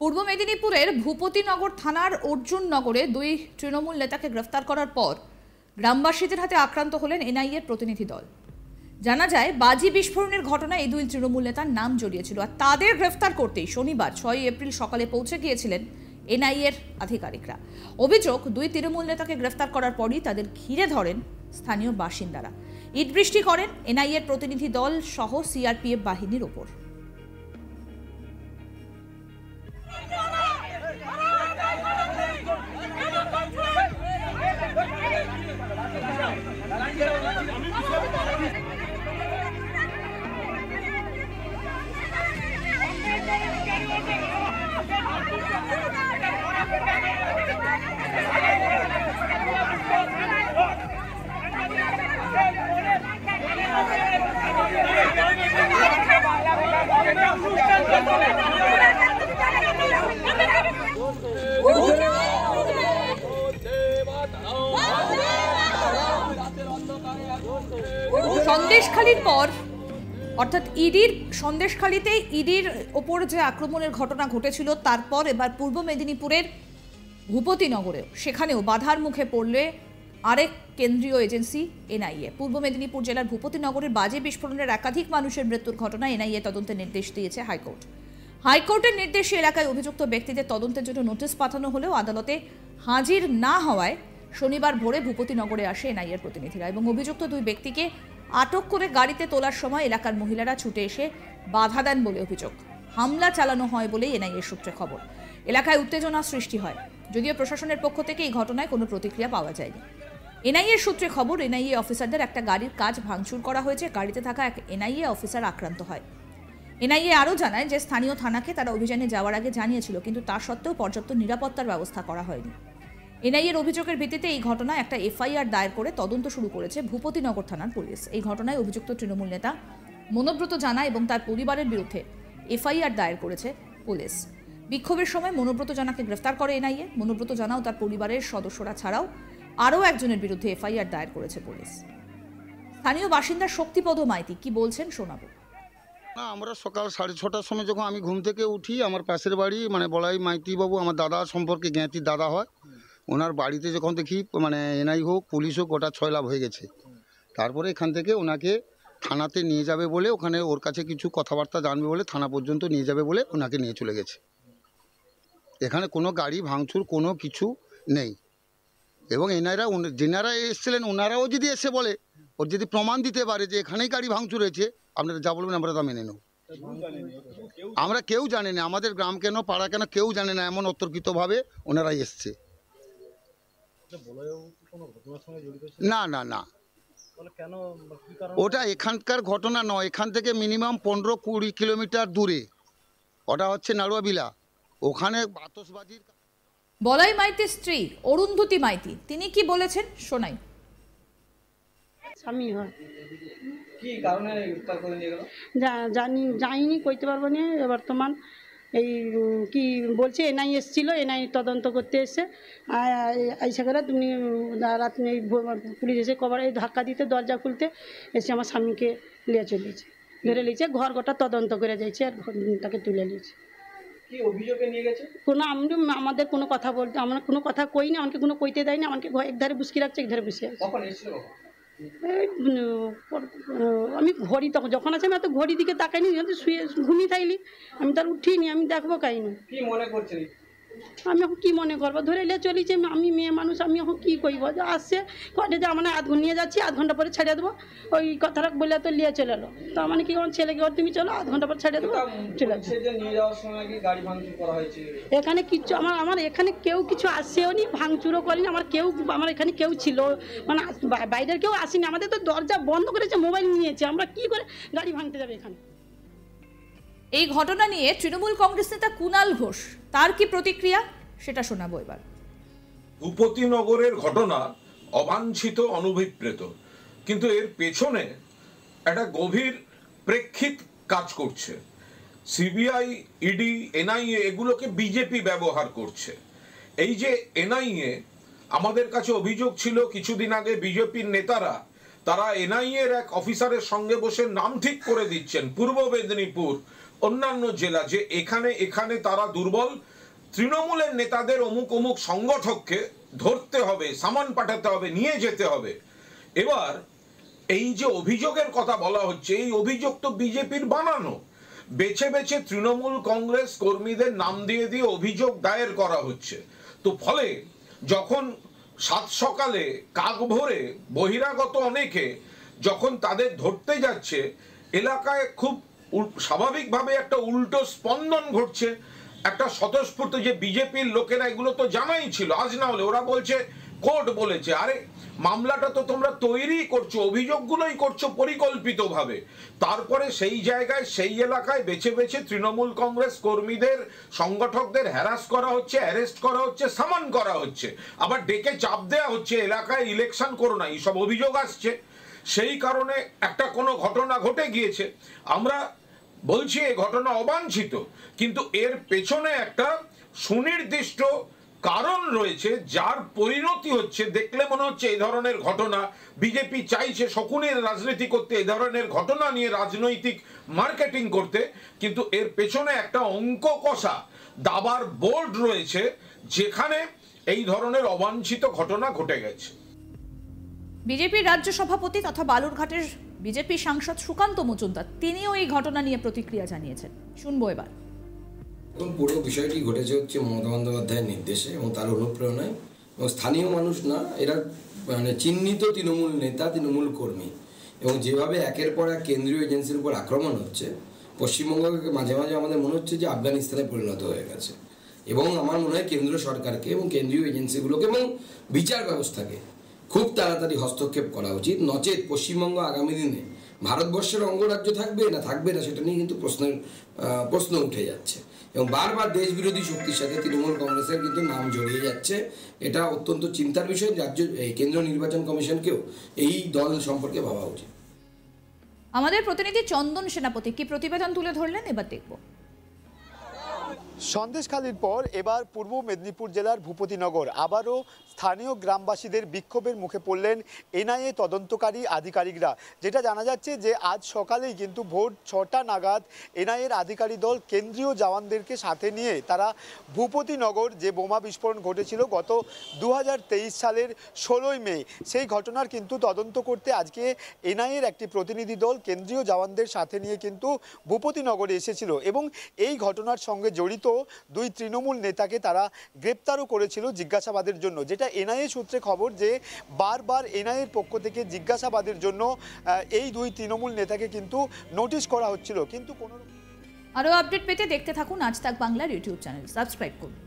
পূর্ব মেদিনীপুরের ভূপতিনগর থানার অর্জুননগরে দুই তৃণমূল নেতাকে গ্রেফতার করার পর গ্রামবাসীদের হাতে আক্রান্ত হলেন এনআইএর প্রতিনিধি দল। জানা যায়, বাজি বিস্ফোরণের ঘটনায় এই দুই তৃণমূল নেতার নাম জড়িয়েছিল, আর তাদের গ্রেফতার করতেই শনিবার 6 এপ্রিল সকালে পৌঁছে গিয়েছিলেন এনআইএর আধিকারিকরা। অভিযোগ, দুই তৃণমূল নেতাকে গ্রেফতার করার পরই তাদের ঘিরে ধরেন স্থানীয় বাসিন্দারা। ইট বৃষ্টি করেন এনআইএর প্রতিনিধি দল সহ সিআরপিএফ বাহিনীর ওপর। সন্দেশখালীর পর অর্থাৎ ইডির সন্দেশখালীতে ইডির ওপর যে আক্রমণের ঘটনা ঘটেছিল, তারপর এবার পূর্ব মেদিনীপুরের ভূপতিনগরেও সেখানেও বাধার মুখে পড়লে আরেক কেন্দ্রীয় এজেন্সি এনআইএ। পূর্ব মেদিনীপুর জেলার ভূপতিনগরের বাজে বিস্ফোরণের একাধিক মানুষের মৃত্যুর ঘটনায় এনআইএ তদন্তের নির্দেশ দিয়েছে হাইকোর্ট। হাইকোর্টের নির্দেশে এলাকায় অভিযুক্ত ব্যক্তিদের তদন্তের জন্য নোটিশ পাঠানো হলেও আদালতে হাজির না হওয়ায় শনিবার ভোরে ভূপতিনগরে আসে এনআইএর প্রতিনিধিরা এবং অভিযুক্ত দুই ব্যক্তিকে আটক করে গাড়িতে তোলার সময় এলাকার মহিলারা ছুটে এসে বাধা দেন বলে অভিযোগ। হামলা চালানো হয় বলেই এনআইএর সূত্রে খবর। এলাকায় উত্তেজনা সৃষ্টি হয়, যদিও প্রশাসনের পক্ষ থেকে এই ঘটনায় কোনো প্রতিক্রিয়া পাওয়া যায়নি। এনআইএর সূত্রে খবর, এনআইএ অফিসারদের একটা গাড়ির কাজ ভাঙচুর করা হয়েছে, গাড়িতে থাকা এক এনআইএ অফিসার আক্রান্ত হয়। এনআইএ আরও জানায় যে স্থানীয় থানাকে তারা অভিযানে যাওয়ার আগে জানিয়েছিল, কিন্তু তা সত্ত্বেও পর্যাপ্ত নিরাপত্তার ব্যবস্থা করা হয়নি। এনআইএর অভিযোগের ভিত্তিতে এই ঘটনায় একটা এফআইআর দায়ের করে তদন্ত শুরু করেছে ভূপতিনগর থানার পুলিশ। এই ঘটনায় অভিযুক্ত তৃণমূল নেতা মনোব্রত জানা এবং তার পরিবারের বিরুদ্ধে এফআইআর দায়ের করেছে পুলিশ। বিক্ষোভের সময় মনোব্রত জানাকে গ্রেফতার করে এনআইএ। মনোব্রত জানা ও তার পরিবারের সদস্যরা ছাড়াও আরও একজনের বিরুদ্ধে এফআইআর দায়ের করেছে পুলিশ। স্থানীয় বাসিন্দা শক্তিপদ মাইতি কি বলছেন শোনাবো। না, আমরা সকাল 6:30টার সময় যখন আমি ঘুম থেকে উঠি, আমার পাশের বাড়ি বলাই মাইতি বাবু আমার দাদা সম্পর্কে জ্ঞাতির দাদা হয়, ওনার বাড়িতে যখন দেখি এনআই হোক পুলিশ হোক ওটা ছয়লাভ হয়ে গেছে। তারপরে এখান থেকে ওনাকে থানাতে নিয়ে যাবে বলে, ওখানে ওর কাছে কিছু কথাবার্তা জানবে বলে থানা পর্যন্ত নিয়ে যাবে বলে ওনাকে নিয়ে চলে গেছে। এখানে কোনো গাড়ি ভাঙচুর কোনো কিছু নেই এবং যেনারা এসেছিলেন ওনারাও যদি এসে বলে, ওর যদি প্রমাণ দিতে পারে যে এখানেই গাড়ি ভাঙচুর হয়েছে, আপনারা যা বলবেন আমরা তা মেনে নেব। আমরা কেউ জানি না, আমাদের গ্রাম কেন পাড়া কেন কেউ জানে না, এমন অতর্কিতভাবে ওনারাই এসছে। না না না, ওটা এখানকার ঘটনা নয়, এখান থেকে মিনিমাম 15-20 কিলোমিটার দূরে, ওটা হচ্ছে নাড়ুয়াবিলা, ওখানে আতশবাজির। বলাই মাইতির স্ত্রী অরুন্ধতী মাইতি তিনি কি বলেছেন শোনাই। স্বামী হয় কি কারণে গ্রেফতার করে নিয়ে গেল যাইনি কইতে পারবো না। বর্তমান এই কি বলছে এনআই এসেছিলো, এনআই তদন্ত করতে এসে আইসা করে তুমি রাত পুলিশ এসে কবার এই ধাক্কা দিতে দরজা খুলতে এসে আমার স্বামীকে নিয়ে চলেছে, ধরে নিয়েছে, ঘর গোটা তদন্ত করে যাইছে আর তাকে তুলে নিয়েছে। কি অভিযোগে নিয়ে গেছে? আমাদের কোনো কথা বলতে, আমরা কোনো কথা কই না, আমাকে কোনো কইতে দেয় না, আমাকে একধারে বুসকি রাখছে একধারে বসে আছে। কখন এসেছিল? আমি ঘড়ি তখন যখন আছে আমি তো ঘড়ি দিকে তাকাইনি, শুয়ে ঘুমিয়ে থাকলি, আমি তার উঠিনি, আমি দেখবো কাইনি। কি মনে করছেন? আমি এখন কী মনে করবো, ধরে এলে চলিছে, আমি মেয়ে মানুষ, আমি এখন কী করব, যে আসছে কটে যে আমার নিয়ে যাচ্ছি, আধ ঘন্টা পরে ছেড়ে দেবো, ওই কথাটা বলে তো নিয়ে চলে এলো, তো মানে কি আমার ছেলেকে তুমি চলো আধ ঘন্টা পরে ছেড়ে দেবো চলে নিয়ে যাওয়ার সময় কি গাড়ি ভাঙচুর করা হয়েছে? এখানে কিচ্ছু আমার এখানে কেউ কিছু আসেও নি, ভাঙচুরও করেনি, আমার এখানে কেউ ছিল মানে বাইরের কেউ আসেনি, আমাদের তো দরজা বন্ধ করেছে, মোবাইল নিয়েছে, আমরা কি করে গাড়ি ভাঙতে যাবে এখানে। এই ঘটনা নিয়ে তৃণমূল কংগ্রেস নেতা কুণাল ঘোষ তার কি প্রতিক্রিয়া সেটা শোনাবো এবার। ভূপতিনগরের ঘটনা অবাঞ্ছিত, অনভিপ্রেত, কিন্তু এর পেছনে একটা গভীর প্রেক্ষিত কাজ করছে। সিবিআই, ইডি, এনআইএ এগুলোকে বিজেপি ব্যবহার করছে। এই যে এনআইএ, আমাদের কাছে অভিযোগ ছিল কিছুদিন আগে বিজেপির নেতারা তারা এনআইএ এর এক অফিসারের সঙ্গে বসে নাম ঠিক করে দিচ্ছেন পূর্ব মেদিনীপুর অন্যান্য জেলা, যে এখানে এখানে তারা দুর্বল, তৃণমূলের নেতাদের অমুক অমুক সংগঠককে ধরতে হবে, সামান পাঠাতে হবে, নিয়ে যেতে হবে। এবার এই যে অভিযোগের কথা বলা হচ্ছে, এই অভিযোগ তো বিজেপির বানানো। বেছে বেছে তৃণমূল কংগ্রেস কর্মীদের নাম দিয়ে দিয়ে অভিযোগ দায়ের করা হচ্ছে। তো ফলে যখন সাত সকালে কাক ভোরে বহিরাগত অনেকে যখন তাদের ধরতে যাচ্ছে, এলাকায় খুব স্বাভাবিকভাবে একটা উল্টো স্পন্দন ঘটছে। একটা স্বতঃস্ফূর্ত যে বিজেপির লোকেরা, এগুলো তো জানাই ছিল, আজ না হলে ওরা বলছে কোর্ট বলেছে। আরে মামলাটা তো তোমরা তৈরি করছো, অভিযোগগুলোই করছো পরিকল্পিতভাবে। তারপরে সেই জায়গায় সেই এলাকায় বেছে বেছে তৃণমূল কংগ্রেস কর্মীদের সংগঠকদের হ্যারাস করা হচ্ছে, অ্যারেস্ট করা হচ্ছে, সামান করা হচ্ছে, আবার ডেকে চাপ দেওয়া হচ্ছে এলাকায় ইলেকশন করো না, এইসব অভিযোগ আসছে। সেই কারণে একটা কোনো ঘটনা ঘটে গিয়েছে, আমরা বলছি এই ঘটনা অবাঞ্ছিত, কিন্তু এর পেছনে একটা সুনির্দিষ্ট কারণ রয়েছে, যার পরিণতি হচ্ছে দেখলে মনে হচ্ছে এই ধরনের ঘটনা বিজেপি চাইছে শকুনের রাজনীতি করতে, এই ধরনের ঘটনা নিয়ে রাজনৈতিক মার্কেটিং করতে, কিন্তু এর পেছনে একটা অঙ্ক কষা দাবার বোর্ড রয়েছে, যেখানে এই ধরনের অবাঞ্ছিত ঘটনা ঘটে গেছে। বিজেপির রাজ্য সভাপতি তথা বালুরঘাটের বিজেপি সাংসদ সুকান্ত মজুমদার তিনিও এই ঘটনা নিয়ে প্রতিক্রিয়া জানিয়েছেন, শুনবো এবার। এখন পুরো বিষয়টি ঘটেছে হচ্ছে মমতা বন্দ্যোপাধ্যায়ের নির্দেশে এবং তার অনুপ্রেরণায়, এবং স্থানীয় মানুষ না, এরা মানে চিহ্নিত তৃণমূল নেতা, তৃণমূল কর্মী, এবং যেভাবে একের পর এক কেন্দ্রীয় এজেন্সির উপর আক্রমণ হচ্ছে, পশ্চিমবঙ্গকে মাঝে মাঝে আমাদের মনে হচ্ছে যে আফগানিস্তানে পরিণত হয়ে গেছে। এবং আমার মনে হয় কেন্দ্র সরকারকে এবং কেন্দ্রীয় এজেন্সিগুলোকে এবং বিচার ব্যবস্থাকে খুব তাড়াতাড়ি হস্তক্ষেপ করা উচিত, নচেত পশ্চিমবঙ্গ আগামী দিনে ভারতবর্ষের অঙ্গরাজ্য থাকবে না থাকবে না সেটা নিয়ে কিন্তু প্রশ্ন উঠে যাচ্ছে, এবং বারবার দেশ বিরোধী শক্তির সাথে তৃণমূল কংগ্রেসের কিন্তু নাম জড়িয়ে যাচ্ছে। এটা অত্যন্ত চিন্তার বিষয়। কেন্দ্রীয় নির্বাচন কমিশনকেও এই দল সম্পর্কে ভাবা উচিত। আমাদের প্রতিনিধি চন্দন সেনাপতি কি প্রতিবেদন তুলে ধরলেন, এবার দেখব। সন্দেশখালির পর এবার পূর্ব মেদিনীপুর জেলার ভূপতিনগর আবারও স্থানীয় গ্রামবাসীদের বিক্ষোভের মুখে পড়লেন এনআইএ তদন্তকারী আধিকারিকরা। যেটা জানা যাচ্ছে যে আজ সকালেই কিন্তু ভোর 6টা নাগাদ এনআইএর আধিকারিক দল কেন্দ্রীয় জওয়ানদেরকে সাথে নিয়ে তারা ভূপতিনগর যে বোমা বিস্ফোরণ ঘটেছিল গত 2023 সালের 16ই মে, সেই ঘটনার কিন্তু তদন্ত করতে আজকে এনআইএর একটি প্রতিনিধি দল কেন্দ্রীয় জওয়ানদের সাথে নিয়ে কিন্তু ভূপতিনগরে এসেছিল, এবং এই ঘটনার সঙ্গে জড়িত দুই তৃণমূল নেতাকে তারা গ্রেপ্তারও করেছিল জিজ্ঞাসাবাদের জন্য। যেটা এনআইএ সূত্রে খবর যে বারবার এনআইএর পক্ষ থেকে জিজ্ঞাসাবাদের জন্য এই দুই তৃণমূল নেতাকে কিন্তু নোটিশ করা হচ্ছিল, কিন্তু কোনো। আরও আপডেট পেতে দেখতে থাকুন আজ তাক বাংলার ইউটিউব চ্যানেল, সাবস্ক্রাইব করুন।